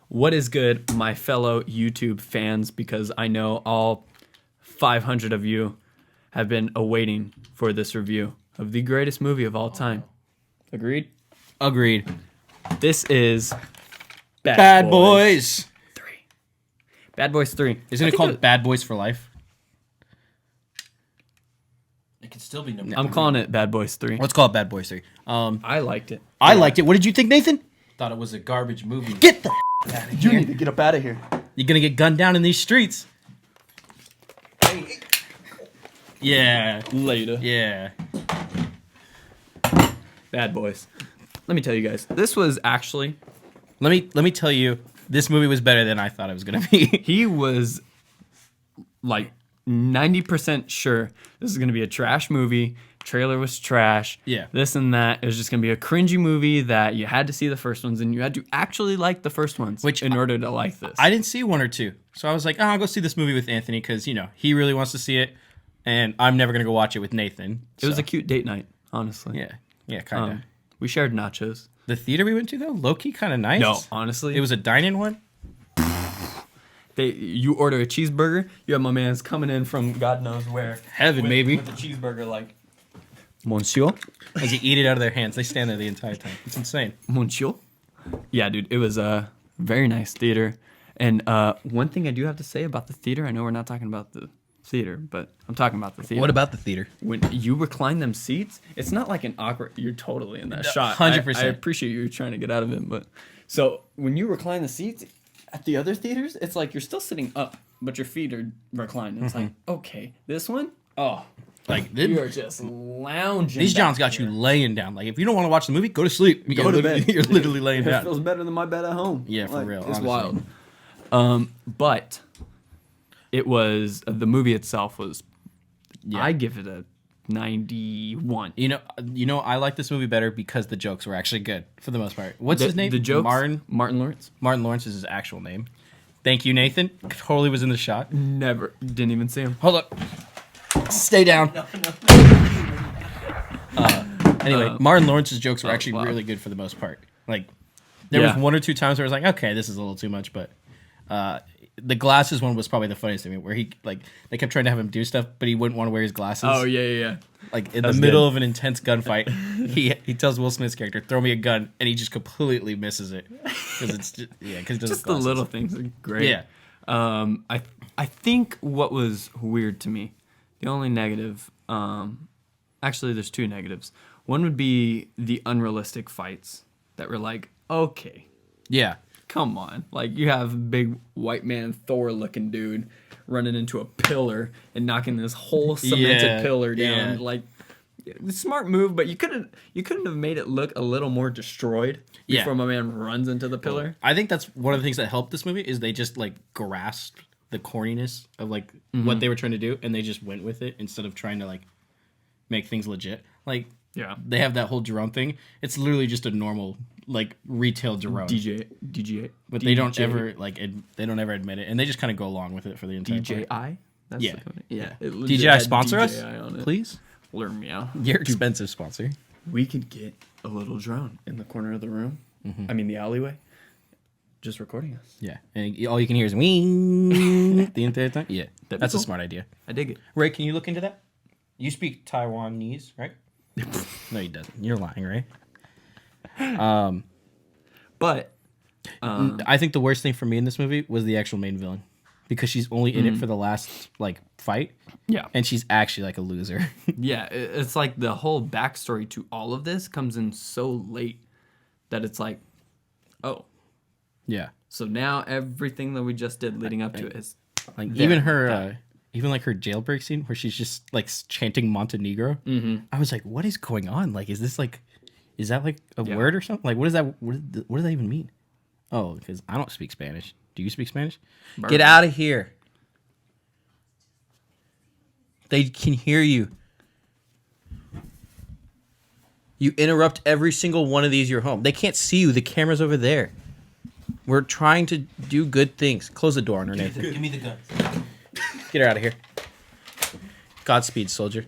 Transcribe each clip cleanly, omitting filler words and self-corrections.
What is good, my fellow YouTube fans? Because I know all 500 of you have been awaiting for this review of the greatest movie of all time. Agreed? Agreed. This is Bad Boys 3. Bad Boys 3. Isn't it called Bad Boys for Life? It could still be number I'm calling it Bad Boys 3. Let's call it Bad Boys 3. I liked it. I liked it. What did you think, Nathan? Thought it was a garbage movie. Get the out of You here. need to get up out of here. You're gonna get gunned down in these streets. Yeah. Later. Yeah. Bad Boys. Let me tell you guys, this was actually... Let me tell you, this movie was better than I thought it was gonna be. He was like 90% sure this is going to be a trash movie. Trailer was trash. Yeah. This and that. It was just going to be a cringy movie that you had to see the first ones and you had to actually like the first ones in order to like this. I didn't see one or two, so I was like, I'll go see this movie with Anthony because he really wants to see it, and I'm never gonna go watch it with Nathan. It was a cute date night, honestly. Yeah, kind of. We shared nachos. The theater we went to though, low key, kind of nice. No, honestly, it was a dine-in one. You order a cheeseburger. You have my man's coming in from God knows where. Heaven, maybe. With a cheeseburger like, Monsieur? As you eat it out of their hands, they stand there the entire time. It's insane. Monsieur? Yeah, dude, it was a very nice theater. And one thing I do have to say about the theater, I know we're not talking about the theater, but I'm talking about the theater. What about the theater? When you recline them seats, it's not like an awkward. You're totally in that shot. 100%. I appreciate you trying to get out of it, but so when you recline the seats at the other theaters, it's like you're still sitting up, but your feet are reclined. It's like, okay, this one, Like you're just lounging. These Johns back got here. you laying down. Like if you don't want to watch the movie, go to sleep. Go to bed. You're literally laying It down. feels better than my bed at home. Yeah, for real, It's honestly. wild. But it was the movie itself was. I give it a 91. You know, I like this movie better because the jokes were actually good for the most part. What's his name? The jokes. Martin Lawrence. Martin Lawrence is his actual name. Thank you, Nathan. Totally was in the shot. Never didn't even see him. Hold up. Stay down. Anyway, Martin Lawrence's jokes were actually wow. really good for the most part. Like, there was one or two times where I was like, okay, this is a little too much, but the glasses one was probably the funniest to me, where they kept trying to have him do stuff, but he wouldn't want to wear his glasses. Oh yeah. Like in the middle of an intense gunfight, he tells Will Smith's character, "Throw me a gun," and he just completely misses it because it's just The little things are great. Yeah. I think what was weird to me, the only negative, actually there's two negatives. One would be the unrealistic fights that were like, okay, Yeah. come on. Like, you have big white man Thor looking dude running into a pillar and knocking this whole cemented pillar down. yeah. Like, smart move, but you couldn't have made it look a little more destroyed before my man runs into the pillar. I think that's one of the things that helped this movie is they just like grasped the corniness of like what they were trying to do, and they just went with it instead of trying to like make things legit. Like, Yeah. they have that whole drone thing. It's literally just a normal like retail drone. DJI. But they don't ever like they don't ever admit it, and they just kind of go along with it for the entire DJI? part. That's Yeah. the company. Yeah. It legit DJI had sponsor us, DJI on it. please. Learn me out. Your expensive sponsor. We could get a little drone in the corner of the room. I mean, the alleyway. Just recording us. Yeah, and all you can hear is wing the entire time. Yeah, That'd be that's cool. a smart idea. I dig it. Ray, can you look into that? You speak Taiwanese, right? No, he doesn't. You're lying, right? But I think the worst thing for me in this movie was the actual main villain, because she's only in it for the last like fight. yeah. And she's actually like a loser. Yeah, it's like the whole backstory to all of this comes in so late that it's like, oh, Yeah, so now everything that we just did leading up to it is like there, even her, even like her jailbreak scene where she's just like chanting Montenegro. I was like, what is going on? Like, is that like a word or something? Like, what is that? What does that even mean? Oh, because I don't speak Spanish. Do you speak Spanish? Burn. Get out of here. They can hear you. You interrupt every single one of these. You're home. They can't see you. The camera's over there. We're trying to do good things. Close the door on her, Nathan. Give me the gun. Get her out of here. Godspeed, soldier.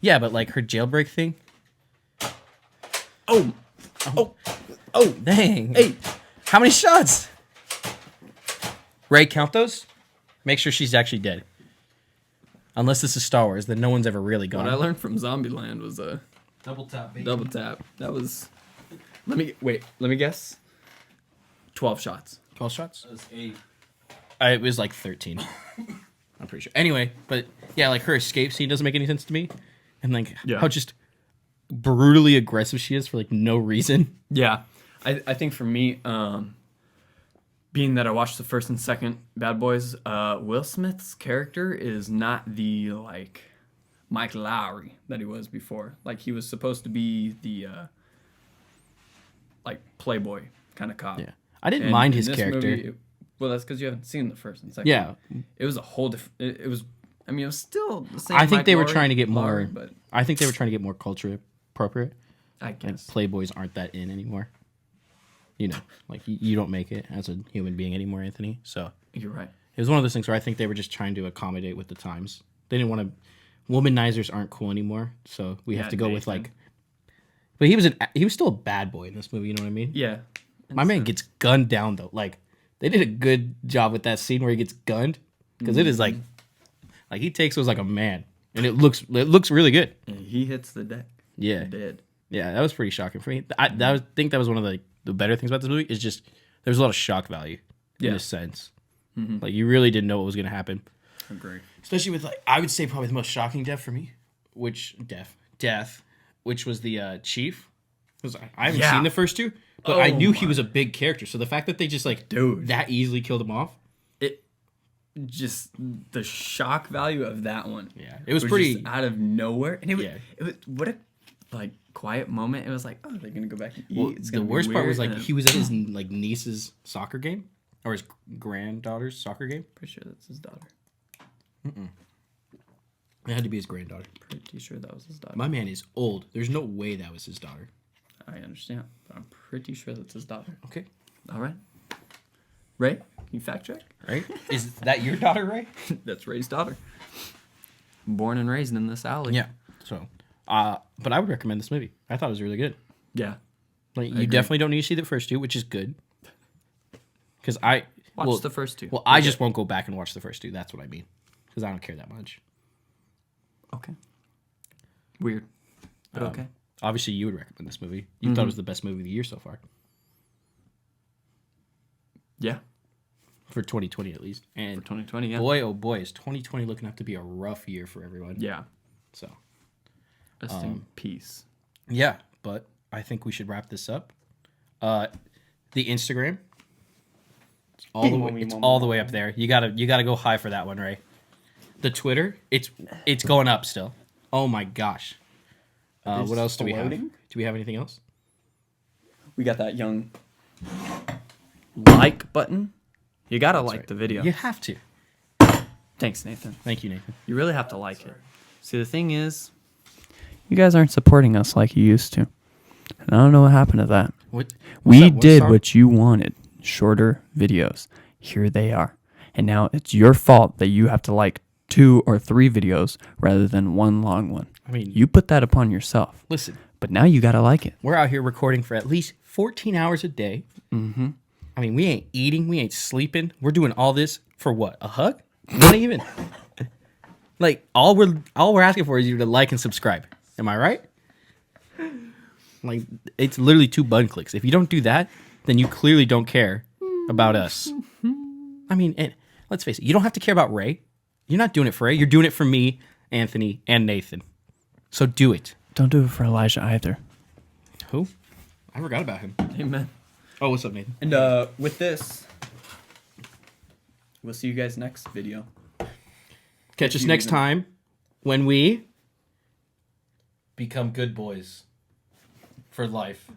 Yeah, but like her jailbreak thing. Oh, dang. Hey, how many shots? Ray, count those. Make sure she's actually dead. Unless this is Star Wars, then no one's ever really gone. What I learned from Zombieland was a Double tap, baby. double tap. That was. Let me guess. 12 shots. 12 shots? That was 8. It was like 13. I'm pretty sure. Anyway, but yeah, like her escape scene doesn't make any sense to me. And like Yeah. how just brutally aggressive she is for like no reason. Yeah, I think for me, being that I watched the first and second Bad Boys, Will Smith's character is not the like Mike Lowry that he was before. Like he was supposed to be the like playboy kind of cop. Yeah. I didn't And mind in his this character. movie, well, that's because you haven't seen the first and second. Yeah. It was a whole different. It was. I mean, it was still the same. I think Mike they were Lowry- trying to get more Lowry, but I think they were trying to get more culture appropriate. I Like guess. playboys aren't that in anymore. You know, like you don't make it as a human being anymore, Anthony. So You're right. it was one of those things where I think they were just trying to accommodate with the times. They didn't want to. Womanizers aren't cool anymore, so we have Yeah, to go with Nathan. like. But he was still a bad boy in this movie. You know what I mean? Yeah. My man gets gunned down though. Like they did a good job with that scene where he gets gunned because it is like he takes those like a man, and it looks really good. And he hits the deck. Yeah, Dead. yeah, that was pretty shocking for me. Think that was one of the better things about this movie is just there's a lot of shock value in Yeah. this sense. Like you really didn't know what was gonna happen. Agree. Especially with like I would say probably the most shocking death for me, which was the chief. 'Cause I haven't Yeah. seen the first two, but I Oh knew he my. was a big character. So the fact that they just like Dude. that easily killed him off, It just the shock value of that one. yeah, it was just pretty. out of nowhere, and Yeah. it was what a like quiet moment. It was like, oh, they're gonna go back and eat. Well, It's the gonna be worst part was weird, like and he was at his like niece's soccer game or his granddaughter's soccer game. pretty sure that's his daughter. It had to be his granddaughter. Pretty sure that was his daughter. My man is old. There's no way that was his daughter. I understand, but I'm pretty sure that's his daughter. Okay, All right, Ray, can you fact check? right? Is that your daughter, Ray? That's Ray's daughter. Born and raised in this alley. Yeah. So, but I would recommend this movie. I thought it was really good. Yeah. Like you agree. definitely don't need to see the first two, which is good. Because Watch the first two. Well, I just won't go back and watch the first two. That's what I mean. Because I don't care that much. Okay. Weird. But Um, okay. Obviously, you would recommend this movie. You thought it was the best movie of the year so far Yeah. for 2020 at least. And 2020. Yeah. boy, oh boy, is 2020 looking up to be a rough year for everyone. Yeah. So Rest in peace. yeah, but I think we should wrap this up. The Instagram, it's all the way up there. You gotta go high for that one, Ray. The Twitter, it's going up still. Oh my gosh. What else do we have? floating? Do we have anything else? We got that young like button. You gotta like the video. You have to. Thanks, Nathan. Thank you, Nathan. You really have to like it. See, the thing is, you guys aren't supporting us like you used to. And I don't know what happened to that. What's We that one did song? what you wanted. Shorter videos. Here they are. And now it's your fault that you have to like 2 or 3 videos rather than one long one. I mean, You put that upon yourself. listen. But now you gotta like it. We're out here recording for at least 14 hours a day. Mm-hmm. I mean, we ain't eating, we ain't sleeping. We're doing all this for what? A hug? Not even. Like all we're asking for is you to like and subscribe. Am I right? Like it's literally 2 button clicks. If you don't do that, then you clearly don't care about us. I mean, and let's face it, you don't have to care about Ray. You're not doing it for Ray. You're doing it for me, Anthony, and Nathan. So do it. Don't do it for Elijah either. Who? I forgot about him. Amen. Oh, what's up, Nathan? And with this, we'll see you guys next video. Catch us you next even- time when we Become good boys for life.